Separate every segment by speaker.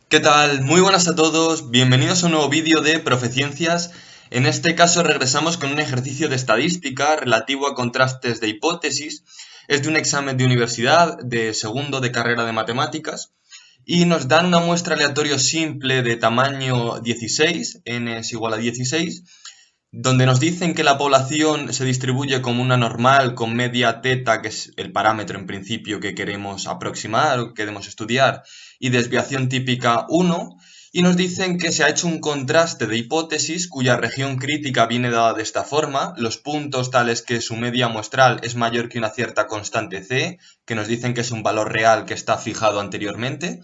Speaker 1: ¿Qué tal? Muy buenas a todos, bienvenidos a un nuevo vídeo de Profeciencias. En este caso regresamos con un ejercicio de estadística relativo a contrastes de hipótesis. Es de un examen de universidad de segundo de carrera de matemáticas y nos dan una muestra aleatoria simple de tamaño 16, n es igual a 16, donde nos dicen que la población se distribuye como una normal con media teta, que es el parámetro en principio que queremos aproximar o que queremos estudiar, y desviación típica 1, y nos dicen que se ha hecho un contraste de hipótesis cuya región crítica viene dada de esta forma, los puntos tales que su media muestral es mayor que una cierta constante c, que nos dicen que es un valor real que está fijado anteriormente,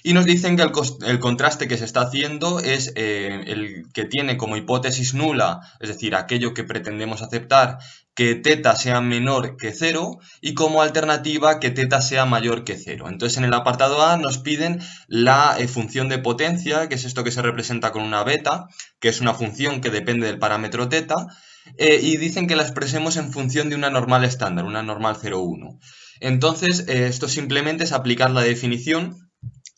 Speaker 1: y nos dicen que el contraste que se está haciendo es el que tiene como hipótesis nula, es decir, aquello que pretendemos aceptar, que teta sea menor que 0 y como alternativa que teta sea mayor que 0. Entonces en el apartado A nos piden la función de potencia, que es esto que se representa con una beta, que es una función que depende del parámetro teta, y dicen que la expresemos en función de una normal estándar, una normal 0,1. Entonces esto simplemente es aplicar la definición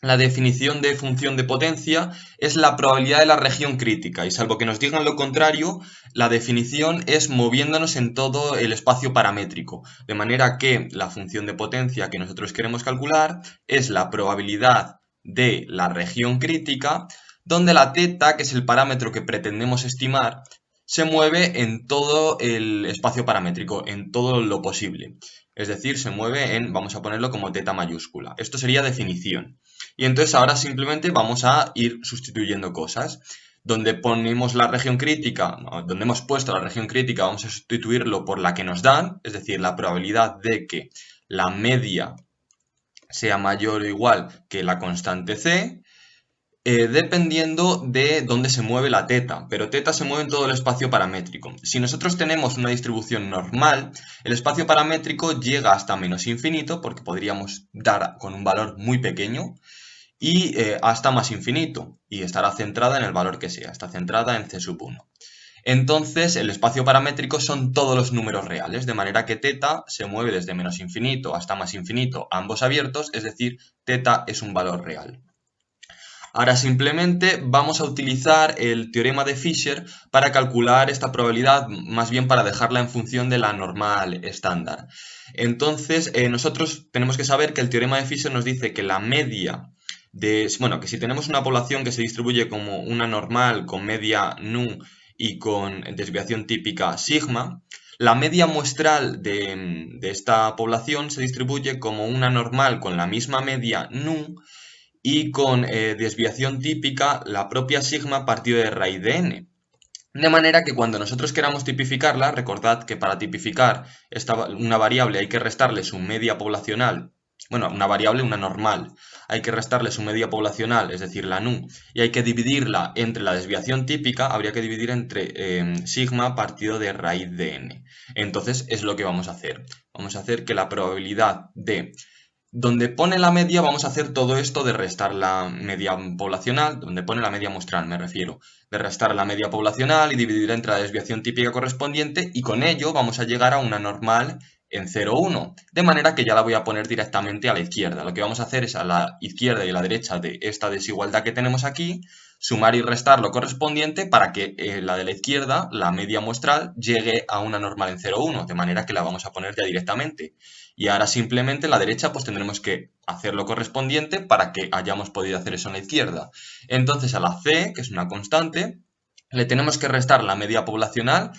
Speaker 1: de función de potencia es la probabilidad de la región crítica, y salvo que nos digan lo contrario, la definición es moviéndonos en todo el espacio paramétrico, de manera que la función de potencia que nosotros queremos calcular es la probabilidad de la región crítica, donde la teta, que es el parámetro que pretendemos estimar, se mueve en todo el espacio paramétrico, en todo lo posible. Es decir, se mueve en, vamos a ponerlo como teta mayúscula. Esto sería definición. Y entonces ahora simplemente vamos a ir sustituyendo cosas. Donde ponemos la región crítica, donde hemos puesto la región crítica, vamos a sustituirlo por la que nos dan, es decir, la probabilidad de que la media sea mayor o igual que la constante c, dependiendo de dónde se mueve la teta, pero teta se mueve en todo el espacio paramétrico. Si nosotros tenemos una distribución normal, el espacio paramétrico llega hasta menos infinito, porque podríamos dar con un valor muy pequeño, y hasta más infinito, y estará centrada en el valor que sea, está centrada en c sub 1. Entonces, el espacio paramétrico son todos los números reales, de manera que teta se mueve desde menos infinito hasta más infinito, ambos abiertos, es decir, teta es un valor real. Ahora simplemente vamos a utilizar el teorema de Fisher para calcular esta probabilidad, más bien para dejarla en función de la normal estándar. Entonces, nosotros tenemos que saber que el teorema de Fisher nos dice que la media bueno, que si tenemos una población que se distribuye como una normal con media nu y con desviación típica sigma, la media muestral de esta población se distribuye como una normal con la misma media nu y con desviación típica la propia sigma partido de raíz de n. De manera que cuando nosotros queramos tipificarla, recordad que para tipificar una variable hay que restarle su media poblacional, bueno, una variable, una normal, hay que restarle su media poblacional, es decir, la nu, y hay que dividirla entre la desviación típica, habría que dividir entre sigma partido de raíz de n. Entonces es lo que vamos a hacer. Vamos a hacer que la probabilidad de donde pone la media vamos a hacer todo esto de restar la media poblacional, donde pone la media muestral me refiero, de restar la media poblacional y dividir entre la desviación típica correspondiente y con ello vamos a llegar a una normal en 0,1, de manera que ya la voy a poner directamente a la izquierda. Lo que vamos a hacer es a la izquierda y a la derecha de esta desigualdad que tenemos aquí, sumar y restar lo correspondiente para que la de la izquierda, la media muestral, llegue a una normal en 0,1, de manera que la vamos a poner ya directamente. Y ahora simplemente en la derecha pues tendremos que hacer lo correspondiente para que hayamos podido hacer eso en la izquierda. Entonces a la c, que es una constante, le tenemos que restar la media poblacional.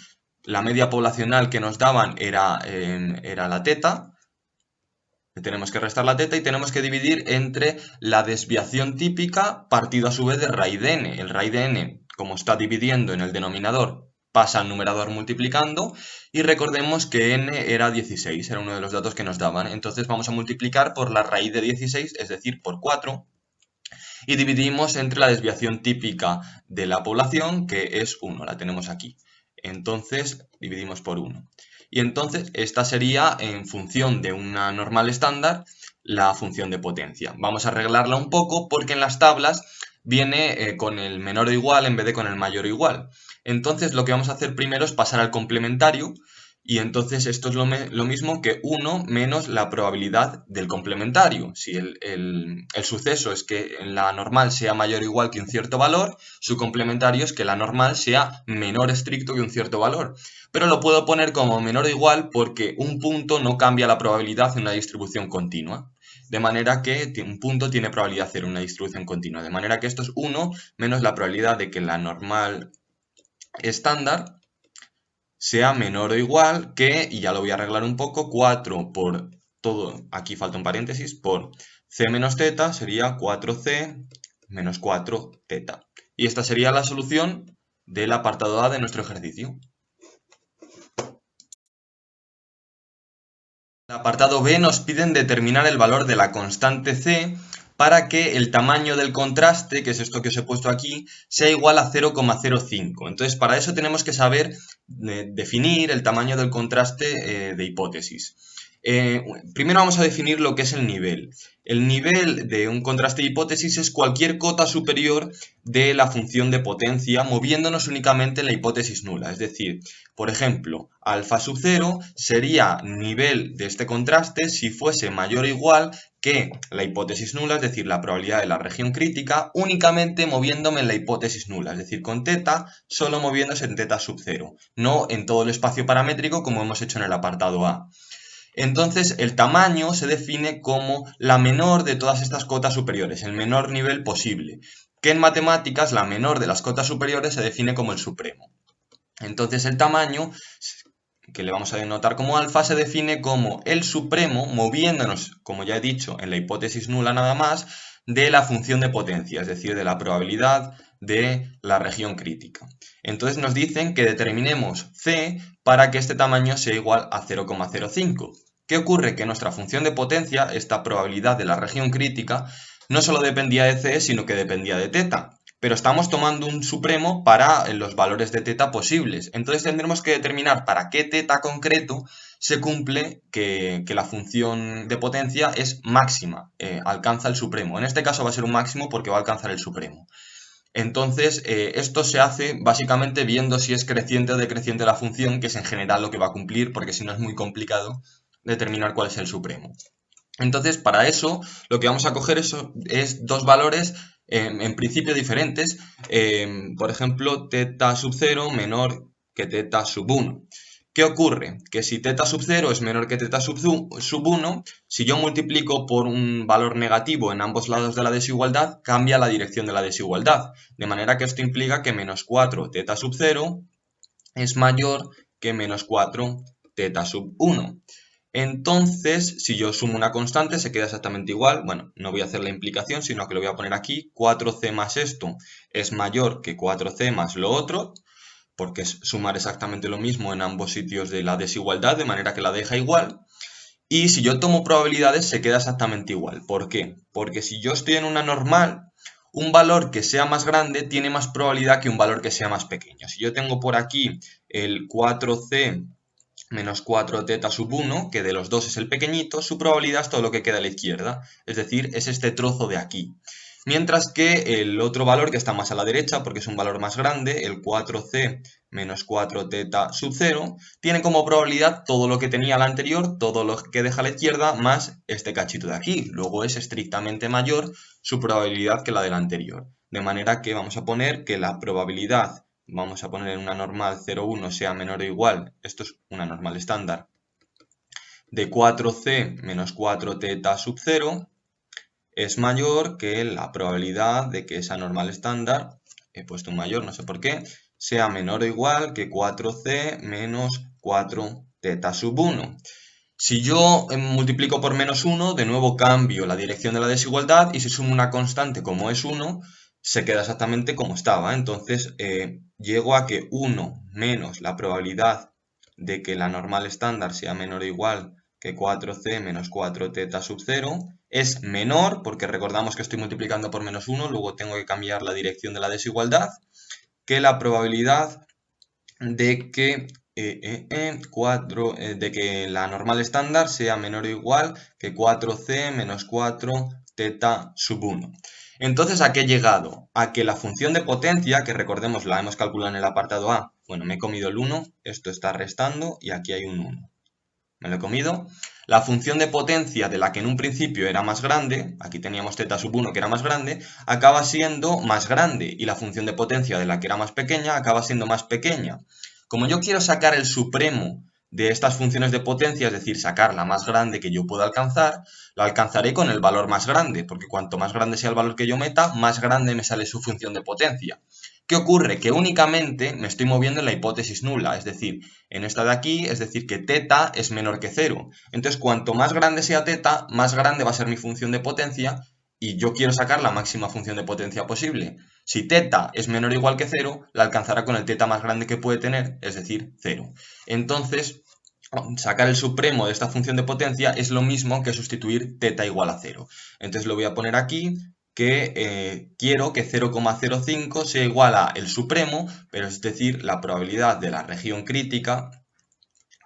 Speaker 1: La media poblacional que nos daban era la teta. Le tenemos que restar la teta y tenemos que dividir entre la desviación típica partido a su vez de raíz de n. El raíz de n, como está dividiendo en el denominador, pasa al numerador multiplicando y recordemos que n era 16, era uno de los datos que nos daban. Entonces vamos a multiplicar por la raíz de 16, es decir, por 4, y dividimos entre la desviación típica de la población, que es 1, la tenemos aquí. Entonces dividimos por 1. Y entonces esta sería, en función de una normal estándar, la función de potencia. Vamos a arreglarla un poco porque en las tablas viene con el menor o igual en vez de con el mayor o igual. Entonces lo que vamos a hacer primero es pasar al complementario Y entonces esto es lo mismo que 1 menos la probabilidad del complementario. Si el suceso es que la normal sea mayor o igual que un cierto valor, su complementario es que la normal sea menor estricto que un cierto valor. Pero lo puedo poner como menor o igual porque un punto no cambia la probabilidad en una distribución continua. De manera que un punto tiene probabilidad cero en una distribución continua. De manera que esto es 1 menos la probabilidad de que la normal estándar sea menor o igual que, y ya lo voy a arreglar un poco, 4 por todo, aquí falta un paréntesis, por c menos θ sería 4c menos 4 θ. Y esta sería la solución del apartado A de nuestro ejercicio. En el apartado B nos piden determinar el valor de la constante c para que el tamaño del contraste, que es esto que os he puesto aquí, sea igual a 0,05. Entonces, para eso tenemos que saber definir el tamaño del contraste de hipótesis. Primero vamos a definir lo que es el nivel. El nivel de un contraste de hipótesis es cualquier cota superior de la función de potencia moviéndonos únicamente en la hipótesis nula. Es decir, por ejemplo, alfa sub 0 sería nivel de este contraste si fuese mayor o igual que la hipótesis nula, es decir, la probabilidad de la región crítica, únicamente moviéndome en la hipótesis nula, es decir, con θ solo moviéndose en θ sub 0, no en todo el espacio paramétrico como hemos hecho en el apartado A. Entonces, el tamaño se define como la menor de todas estas cotas superiores, el menor nivel posible, que en matemáticas la menor de las cotas superiores se define como el supremo. Entonces, el tamaño, que le vamos a denotar como alfa, se define como el supremo moviéndonos, como ya he dicho, en la hipótesis nula nada más, de la función de potencia, es decir, de la probabilidad de la región crítica. Entonces nos dicen que determinemos c para que este tamaño sea igual a 0,05. ¿Qué ocurre? Que nuestra función de potencia, esta probabilidad de la región crítica, no solo dependía de c, sino que dependía de θ. Pero estamos tomando un supremo para los valores de θ posibles. Entonces tendremos que determinar para qué θ concreto se cumple que la función de potencia es máxima, alcanza el supremo. En este caso va a ser un máximo porque va a alcanzar el supremo. Entonces, esto se hace básicamente viendo si es creciente o decreciente la función, que es en general lo que va a cumplir, porque si no es muy complicado determinar cuál es el supremo. Entonces, para eso, lo que vamos a coger es dos valores en principio diferentes. Por ejemplo, θ sub 0 menor que θ sub 1. ¿Qué ocurre? Que si θ sub 0 es menor que θ sub 1, si yo multiplico por un valor negativo en ambos lados de la desigualdad, cambia la dirección de la desigualdad. De manera que esto implica que menos 4 θ sub 0 es mayor que menos 4 θ sub 1. Entonces, si yo sumo una constante, se queda exactamente igual. Bueno, no voy a hacer la implicación, sino que lo voy a poner aquí. 4c más esto es mayor que 4c más lo otro, porque es sumar exactamente lo mismo en ambos sitios de la desigualdad, de manera que la deja igual. Y si yo tomo probabilidades, se queda exactamente igual. ¿Por qué? Porque si yo estoy en una normal, un valor que sea más grande tiene más probabilidad que un valor que sea más pequeño. Si yo tengo por aquí el 4c menos 4 θ sub 1, que de los dos es el pequeñito, su probabilidad es todo lo que queda a la izquierda, es decir, es este trozo de aquí. Mientras que el otro valor que está más a la derecha, porque es un valor más grande, el 4c menos 4 θ sub 0, tiene como probabilidad todo lo que tenía la anterior, todo lo que deja a la izquierda, más este cachito de aquí. Luego es estrictamente mayor su probabilidad que la del anterior. De manera que vamos a poner que la probabilidad, vamos a poner en una normal 0,1 sea menor o igual, esto es una normal estándar, de 4c menos 4 θ sub 0, es mayor que la probabilidad de que esa normal estándar, he puesto un mayor, no sé por qué, sea menor o igual que 4c menos 4 θ sub 1. Si yo multiplico por menos 1, de nuevo cambio la dirección de la desigualdad y si sumo una constante como es 1, se queda exactamente como estaba. Entonces llego a que 1 menos la probabilidad de que la normal estándar sea menor o igual que 4c menos 4 θ sub 0 es menor, porque recordamos que estoy multiplicando por menos 1, luego tengo que cambiar la dirección de la desigualdad, que la probabilidad de que, de que la normal estándar sea menor o igual que 4c menos 4 θ sub 1. Entonces, ¿a qué he llegado? A que la función de potencia, que recordemos la hemos calculado en el apartado A, bueno, me he comido el 1, esto está restando y aquí hay un 1. Me lo he comido. La función de potencia de la que en un principio era más grande, aquí teníamos θ sub 1 que era más grande, acaba siendo más grande y la función de potencia de la que era más pequeña acaba siendo más pequeña. Como yo quiero sacar el supremo de estas funciones de potencia, es decir, sacar la más grande que yo pueda alcanzar, la alcanzaré con el valor más grande, porque cuanto más grande sea el valor que yo meta, más grande me sale su función de potencia. ¿Qué ocurre? Que únicamente me estoy moviendo en la hipótesis nula, es decir, en esta de aquí, es decir, que θ es menor que 0. Entonces, cuanto más grande sea θ, más grande va a ser mi función de potencia y yo quiero sacar la máxima función de potencia posible. Si θ es menor o igual que 0, la alcanzará con el θ más grande que puede tener, es decir, 0. Entonces, sacar el supremo de esta función de potencia es lo mismo que sustituir θ igual a 0. Entonces lo voy a poner aquí, que quiero que 0,05 sea igual a el supremo, pero es decir, la probabilidad de la región crítica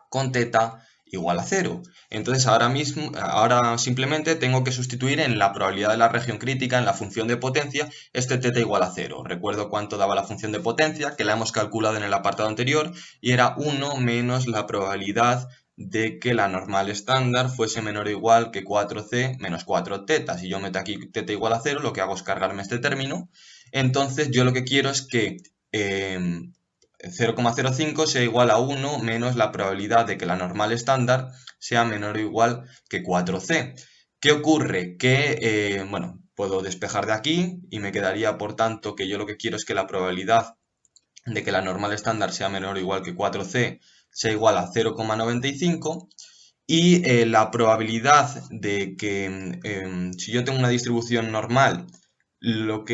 Speaker 1: con θ igual a 0. Entonces ahora simplemente tengo que sustituir en la probabilidad de la región crítica, en la función de potencia, este θ igual a 0. Recuerdo cuánto daba la función de potencia, que la hemos calculado en el apartado anterior, y era 1 menos la probabilidad de que la normal estándar fuese menor o igual que 4c menos 4θ. Si yo meto aquí θ igual a 0, lo que hago es cargarme este término. Entonces yo lo que quiero es que 0,05 sea igual a 1 menos la probabilidad de que la normal estándar sea menor o igual que 4c. ¿Qué ocurre? Que, bueno, puedo despejar de aquí y me quedaría, por tanto, que yo lo que quiero es que la probabilidad de que la normal estándar sea menor o igual que 4c sea igual a 0,95 y la probabilidad de que, si yo tengo una distribución normal, la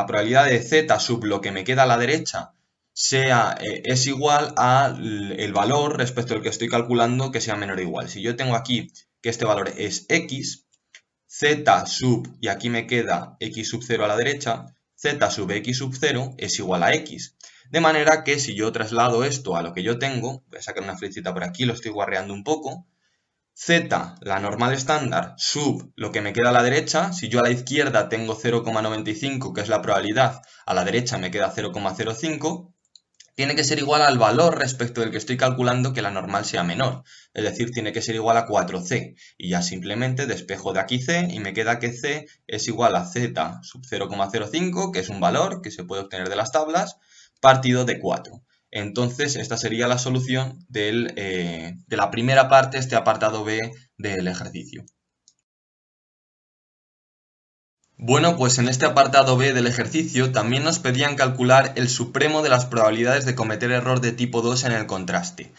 Speaker 1: probabilidad de z sub lo que me queda a la derecha es igual al valor respecto al que estoy calculando que sea menor o igual. Si yo tengo aquí que este valor es x, z sub, y aquí me queda x sub 0 a la derecha, z sub x sub 0 es igual a x. De manera que si yo traslado esto a lo que yo tengo, voy a sacar una flechita por aquí, lo estoy guarreando un poco, z, la normal estándar, sub lo que me queda a la derecha, si yo a la izquierda tengo 0,95, que es la probabilidad, a la derecha me queda 0,05, tiene que ser igual al valor respecto del que estoy calculando que la normal sea menor. Es decir, tiene que ser igual a 4c. Y ya simplemente despejo de aquí c y me queda que c es igual a z sub 0,05, que es un valor que se puede obtener de las tablas, partido de 4. Entonces, esta sería la solución de la primera parte, este apartado B del ejercicio. Bueno, pues en este apartado B del ejercicio también nos pedían calcular el supremo de las probabilidades de cometer error de tipo 2 en el contraste.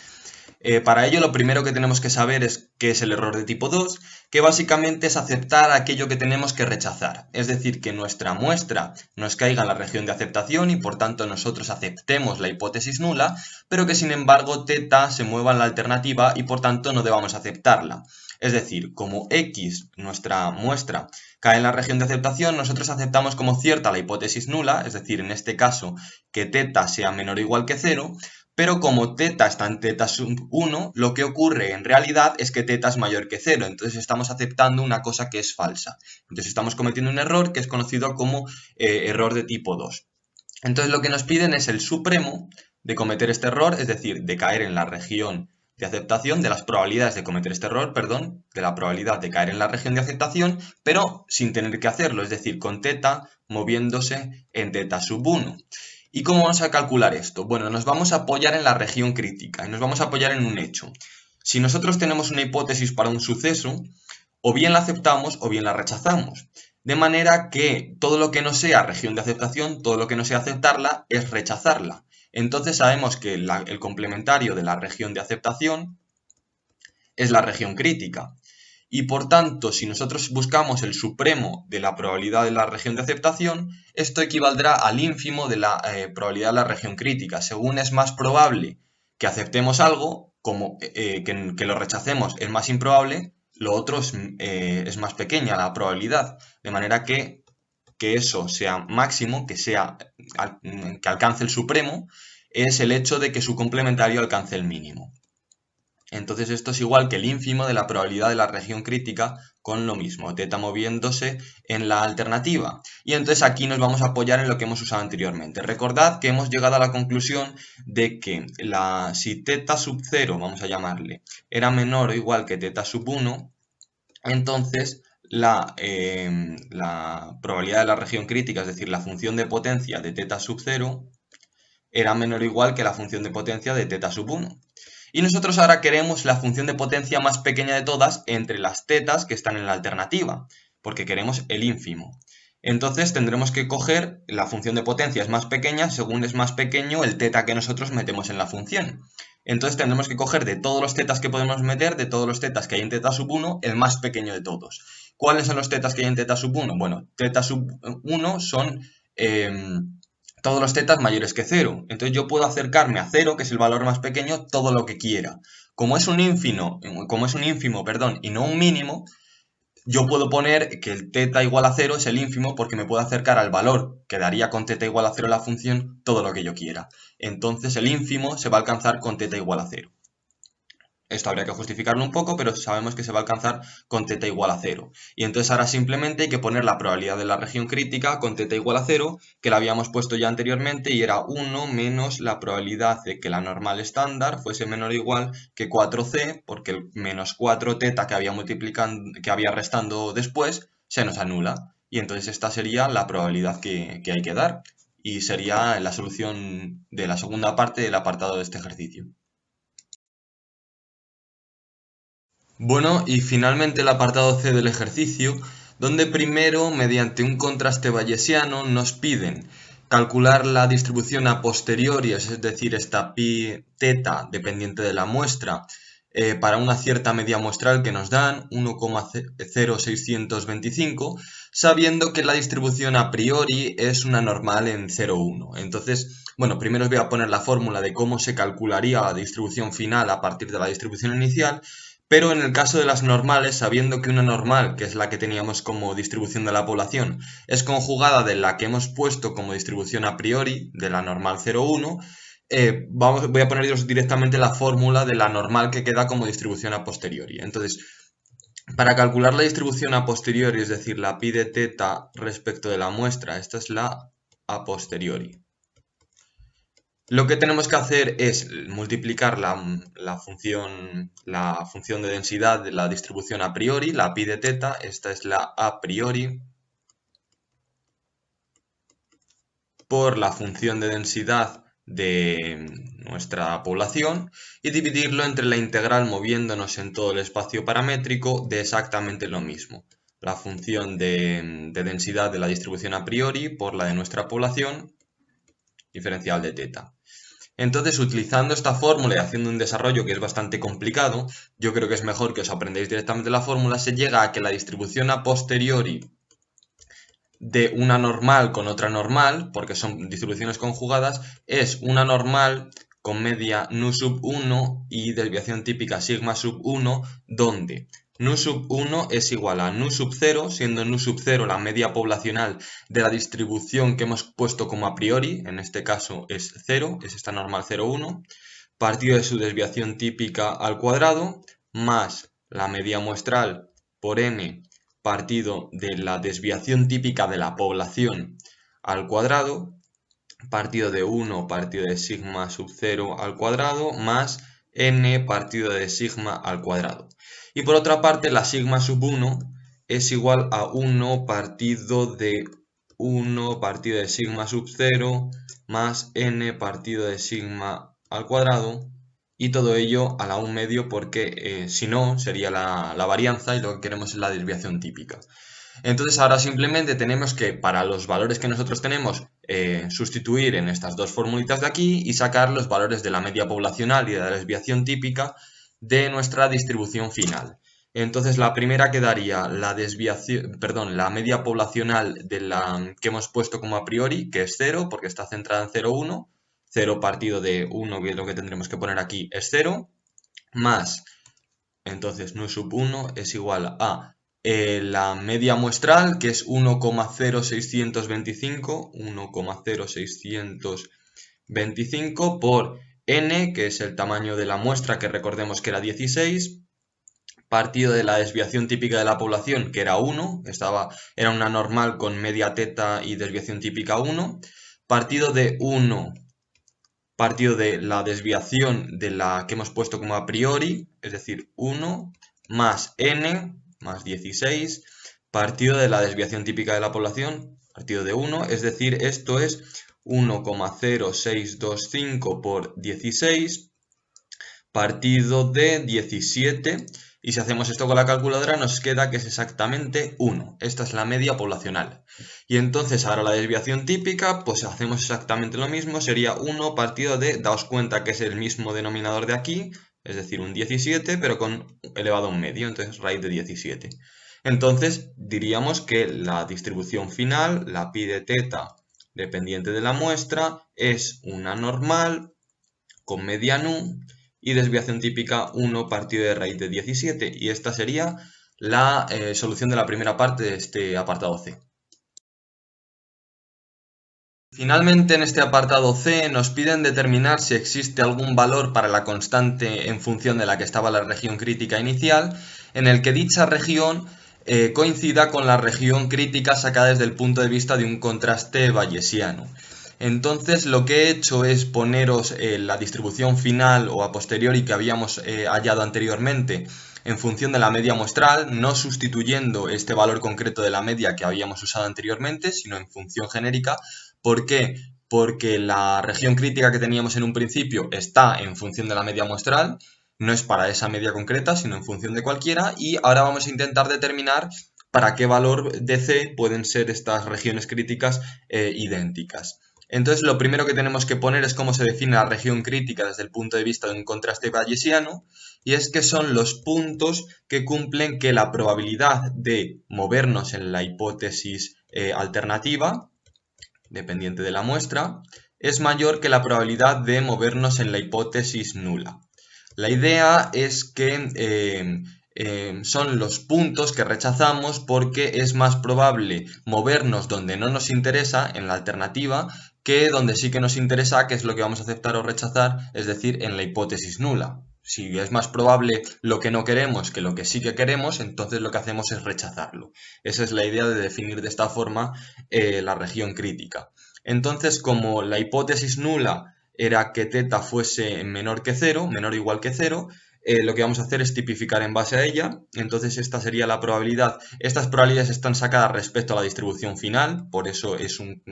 Speaker 1: Para ello lo primero que tenemos que saber es qué es el error de tipo 2, que básicamente es aceptar aquello que tenemos que rechazar. Es decir, que nuestra muestra nos caiga en la región de aceptación y por tanto nosotros aceptemos la hipótesis nula, pero que sin embargo θ se mueva en la alternativa y por tanto no debamos aceptarla. Es decir, como x, nuestra muestra, cae en la región de aceptación, nosotros aceptamos como cierta la hipótesis nula, es decir, en este caso que θ sea menor o igual que 0, pero como θ está en θ sub 1, lo que ocurre en realidad es que θ es mayor que 0, entonces estamos aceptando una cosa que es falsa. Entonces estamos cometiendo un error que es conocido como error de tipo 2. Entonces lo que nos piden es el supremo de cometer este error, es decir, de caer en la región de aceptación, de las probabilidades de cometer este error, perdón, de la probabilidad de caer en la región de aceptación, pero sin tener que hacerlo, es decir, con θ moviéndose en θ sub 1. ¿Y cómo vamos a calcular esto? Bueno, nos vamos a apoyar en la región crítica y nos vamos a apoyar en un hecho. Si nosotros tenemos una hipótesis para un suceso, o bien la aceptamos o bien la rechazamos. De manera que todo lo que no sea región de aceptación, todo lo que no sea aceptarla, es rechazarla. Entonces sabemos que el complementario de la región de aceptación es la región crítica. Y por tanto, si nosotros buscamos el supremo de la probabilidad de la región de aceptación, esto equivaldrá al ínfimo de la probabilidad de la región crítica. Según es más probable que aceptemos algo, como que lo rechacemos es más improbable, lo otro es más pequeña la probabilidad. De manera que eso sea máximo, que alcance el supremo, es el hecho de que su complementario alcance el mínimo. Entonces esto es igual que el ínfimo de la probabilidad de la región crítica con lo mismo, teta moviéndose en la alternativa. Y entonces aquí nos vamos a apoyar en lo que hemos usado anteriormente. Recordad que hemos llegado a la conclusión de que si teta sub 0, vamos a llamarle, era menor o igual que teta sub 1, entonces la probabilidad de la región crítica, es decir, la función de potencia de teta sub 0, era menor o igual que la función de potencia de teta sub 1. Y nosotros ahora queremos la función de potencia más pequeña de todas entre las tetas que están en la alternativa, porque queremos el ínfimo. Entonces tendremos que coger la función de potencia es más pequeña según es más pequeño el teta que nosotros metemos en la función. Entonces tendremos que coger de todos los tetas que podemos meter, de todos los tetas que hay en teta sub 1, el más pequeño de todos. ¿Cuáles son los tetas que hay en teta sub 1? Bueno, teta sub 1 son todos los tetas mayores que 0. Entonces yo puedo acercarme a 0, que es el valor más pequeño, todo lo que quiera. Como es un ínfimo, y no un mínimo, yo puedo poner que el teta igual a 0 es el ínfimo porque me puedo acercar al valor que daría con teta igual a 0 la función todo lo que yo quiera. Entonces el ínfimo se va a alcanzar con teta igual a 0. Esto habría que justificarlo un poco, pero sabemos que se va a alcanzar con teta igual a 0. Y entonces ahora simplemente hay que poner la probabilidad de la región crítica con teta igual a 0, que la habíamos puesto ya anteriormente, y era 1 menos la probabilidad de que la normal estándar fuese menor o igual que 4c, porque el menos 4 teta que había restando después se nos anula. Y entonces esta sería la probabilidad que hay que dar. Y sería la solución de la segunda parte del apartado de este ejercicio. Bueno, y finalmente el apartado C del ejercicio, donde primero, mediante un contraste bayesiano, nos piden calcular la distribución a posteriori, es decir, esta pi teta dependiente de la muestra, para una cierta media muestral que nos dan 1,0625, sabiendo que la distribución a priori es una normal en 0,1. Entonces, bueno, primero os voy a poner la fórmula de cómo se calcularía la distribución final a partir de la distribución inicial. Pero en el caso de las normales, sabiendo que una normal, que es la que teníamos como distribución de la población, es conjugada de la que hemos puesto como distribución a priori, de la normal 0,1, voy a poneros directamente la fórmula de la normal que queda como distribución a posteriori. Entonces, para calcular la distribución a posteriori, es decir, la pi de teta respecto de la muestra, esta es la a posteriori. Lo que tenemos que hacer es multiplicar la función de densidad de la distribución a priori, la pi de teta, esta es la a priori, por la función de densidad de nuestra población y dividirlo entre la integral moviéndonos en todo el espacio paramétrico de exactamente lo mismo. La función de densidad de la distribución a priori por la de nuestra población diferencial de teta. Entonces, utilizando esta fórmula y haciendo un desarrollo que es bastante complicado, yo creo que es mejor que os aprendáis directamente la fórmula, se llega a que la distribución a posteriori de una normal con otra normal, porque son distribuciones conjugadas, es una normal con media nu sub 1 y desviación típica sigma sub 1, donde nu sub 1 es igual a nu sub 0, siendo nu sub 0 la media poblacional de la distribución que hemos puesto como a priori, en este caso es 0, es esta normal 0, 1, partido de su desviación típica al cuadrado, más la media muestral por n partido de la desviación típica de la población al cuadrado, partido de 1 partido de sigma sub 0 al cuadrado, más n partido de sigma al cuadrado. Y por otra parte, la sigma sub 1 es igual a 1 partido de 1 partido de sigma sub 0 más n partido de sigma al cuadrado, y todo ello a la 1 medio porque si no sería la varianza y lo que queremos es la desviación típica. Entonces ahora simplemente tenemos que, para los valores que nosotros tenemos, sustituir en estas dos formulitas de aquí y sacar los valores de la media poblacional y de la desviación típica de nuestra distribución final. Entonces la primera quedaría la media poblacional de la que hemos puesto como a priori, que es 0, porque está centrada en 0,1. 0 partido de 1, que es lo que tendremos que poner aquí, es 0, más, entonces nu sub 1 es igual a la media muestral, que es 1,0625 por n, que es el tamaño de la muestra, que recordemos que era 16, partido de la desviación típica de la población, que era 1, era una normal con media teta y desviación típica 1, partido de 1, partido de la desviación de la que hemos puesto como a priori, es decir, 1, más n, más 16, partido de la desviación típica de la población, partido de 1, es decir, esto es 1,0625 por 16, partido de 17, y si hacemos esto con la calculadora nos queda que es exactamente 1. Esta es la media poblacional. Y entonces ahora la desviación típica, pues hacemos exactamente lo mismo, sería 1 partido de, daos cuenta que es el mismo denominador de aquí, es decir, un 17, pero con elevado a un medio, entonces raíz de 17. Entonces diríamos que la distribución final, la pi de teta dependiente de la muestra, es una normal con media nu y desviación típica 1 partido de raíz de 17. Y esta sería la solución de la primera parte de este apartado C. Finalmente, en este apartado C nos piden determinar si existe algún valor para la constante en función de la que estaba la región crítica inicial, en el que dicha región coincida con la región crítica sacada desde el punto de vista de un contraste bayesiano. Entonces lo que he hecho es poneros la distribución final o a posteriori que habíamos hallado anteriormente en función de la media muestral, no sustituyendo este valor concreto de la media que habíamos usado anteriormente, sino en función genérica. ¿Por qué? Porque la región crítica que teníamos en un principio está en función de la media muestral, no es para esa media concreta, sino en función de cualquiera, y ahora vamos a intentar determinar para qué valor de C pueden ser estas regiones críticas idénticas. Entonces, lo primero que tenemos que poner es cómo se define la región crítica desde el punto de vista de un contraste bayesiano, y es que son los puntos que cumplen que la probabilidad de movernos en la hipótesis alternativa, dependiente de la muestra, es mayor que la probabilidad de movernos en la hipótesis nula. La idea es que son los puntos que rechazamos porque es más probable movernos donde no nos interesa, en la alternativa, que donde sí que nos interesa, que es lo que vamos a aceptar o rechazar, es decir, en la hipótesis nula. Si es más probable lo que no queremos que lo que sí que queremos, entonces lo que hacemos es rechazarlo. Esa es la idea de definir de esta forma la región crítica. Entonces, como la hipótesis nula era que teta fuese menor que 0, menor o igual que 0, lo que vamos a hacer es tipificar en base a ella. Entonces esta sería la probabilidad. Estas probabilidades están sacadas respecto a la distribución final, por eso es un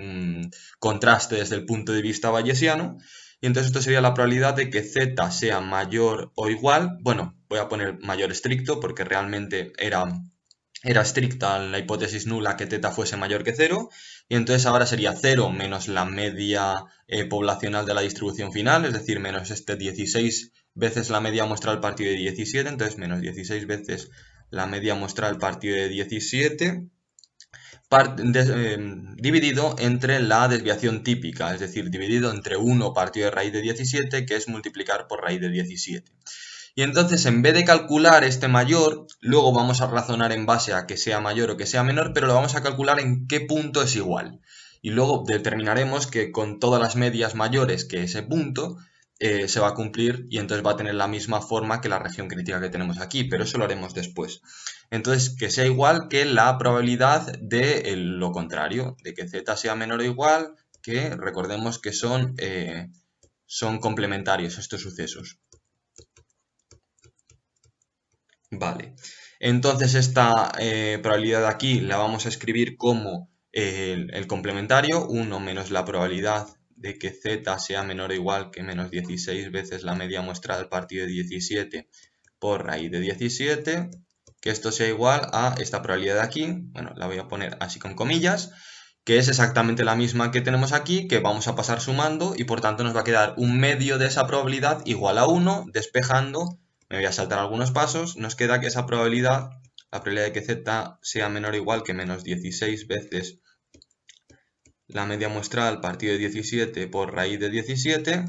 Speaker 1: contraste desde el punto de vista bayesiano. Y entonces esto sería la probabilidad de que z sea mayor o igual. Bueno, voy a poner mayor estricto porque realmente era estricta la hipótesis nula que teta fuese mayor que 0, y entonces ahora sería 0 menos la media poblacional de la distribución final, es decir, menos este 16 veces la media muestral partido de 17, entonces menos 16 veces la media muestral partido de 17, dividido entre la desviación típica, es decir, dividido entre 1 partido de raíz de 17, que es multiplicar por raíz de 17. Y entonces, en vez de calcular este mayor, luego vamos a razonar en base a que sea mayor o que sea menor, pero lo vamos a calcular en qué punto es igual. Y luego determinaremos que con todas las medias mayores que ese punto se va a cumplir y entonces va a tener la misma forma que la región crítica que tenemos aquí, pero eso lo haremos después. Entonces, que sea igual que la probabilidad de lo contrario, de que z sea menor o igual, que recordemos que son complementarios estos sucesos. Vale, entonces esta probabilidad de aquí la vamos a escribir como el complementario, 1 menos la probabilidad de que z sea menor o igual que menos 16 veces la media muestral partido de 17 por raíz de 17, que esto sea igual a esta probabilidad de aquí, bueno, la voy a poner así con comillas, que es exactamente la misma que tenemos aquí, que vamos a pasar sumando y por tanto nos va a quedar un medio de esa probabilidad igual a 1, despejando. Me voy a saltar algunos pasos, nos queda que esa probabilidad, la probabilidad de que z sea menor o igual que menos 16 veces la media muestral partido de 17 por raíz de 17,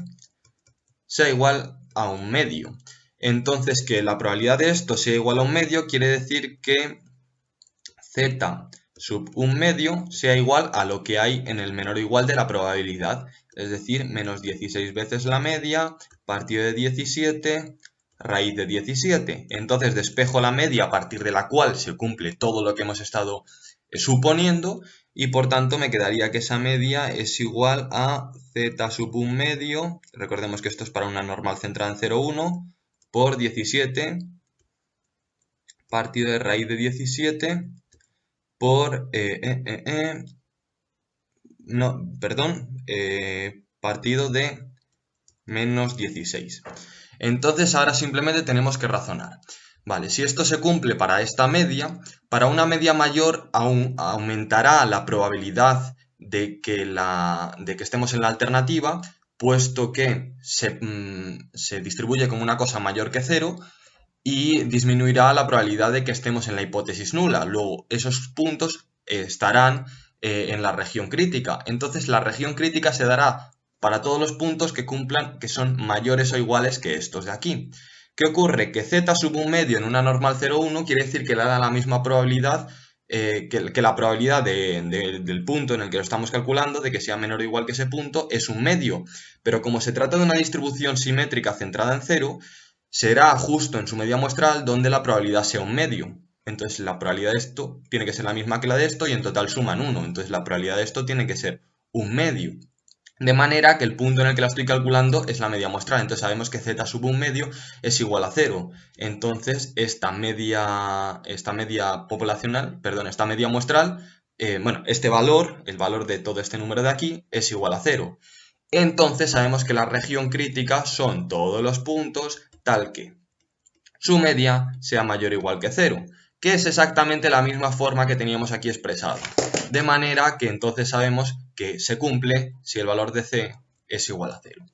Speaker 1: sea igual a un medio. Entonces, que la probabilidad de esto sea igual a un medio quiere decir que z sub 1 medio sea igual a lo que hay en el menor o igual de la probabilidad. Es decir, menos 16 veces la media, partido de 17, raíz de 17. Entonces despejo la media a partir de la cual se cumple todo lo que hemos estado suponiendo y por tanto me quedaría que esa media es igual a z sub 1 medio, recordemos que esto es para una normal centrada en 0,1, por 17 partido de raíz de 17 por partido de menos 16. Entonces ahora simplemente tenemos que razonar. Vale, si esto se cumple para esta media, para una media mayor aún aumentará la probabilidad de que estemos en la alternativa, puesto que se distribuye como una cosa mayor que 0 y disminuirá la probabilidad de que estemos en la hipótesis nula. Luego, esos puntos estarán en la región crítica. Entonces, la región crítica se dará para todos los puntos que cumplan, que son mayores o iguales que estos de aquí. ¿Qué ocurre? Que z sub 1 medio en una normal 0,1 quiere decir que le da la misma probabilidad que la probabilidad del punto en el que lo estamos calculando, de que sea menor o igual que ese punto, es un medio. Pero como se trata de una distribución simétrica centrada en 0, será justo en su media muestral donde la probabilidad sea un medio. Entonces la probabilidad de esto tiene que ser la misma que la de esto y en total suman 1. Entonces la probabilidad de esto tiene que ser un medio. De manera que el punto en el que la estoy calculando es la media muestral. Entonces sabemos que z sub 1 medio es igual a 0. Entonces esta media poblacional, perdón, esta media muestral, este valor, el valor de todo este número de aquí, es igual a 0. Entonces sabemos que la región crítica son todos los puntos tal que su media sea mayor o igual que 0, que es exactamente la misma forma que teníamos aquí expresado. De manera que entonces sabemos que se cumple si el valor de C es igual a 0.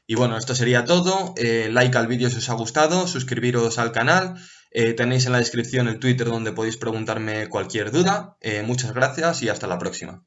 Speaker 1: Y bueno, esto sería todo. Like al vídeo si os ha gustado, suscribiros al canal. Tenéis en la descripción el Twitter donde podéis preguntarme cualquier duda. Muchas gracias y hasta la próxima.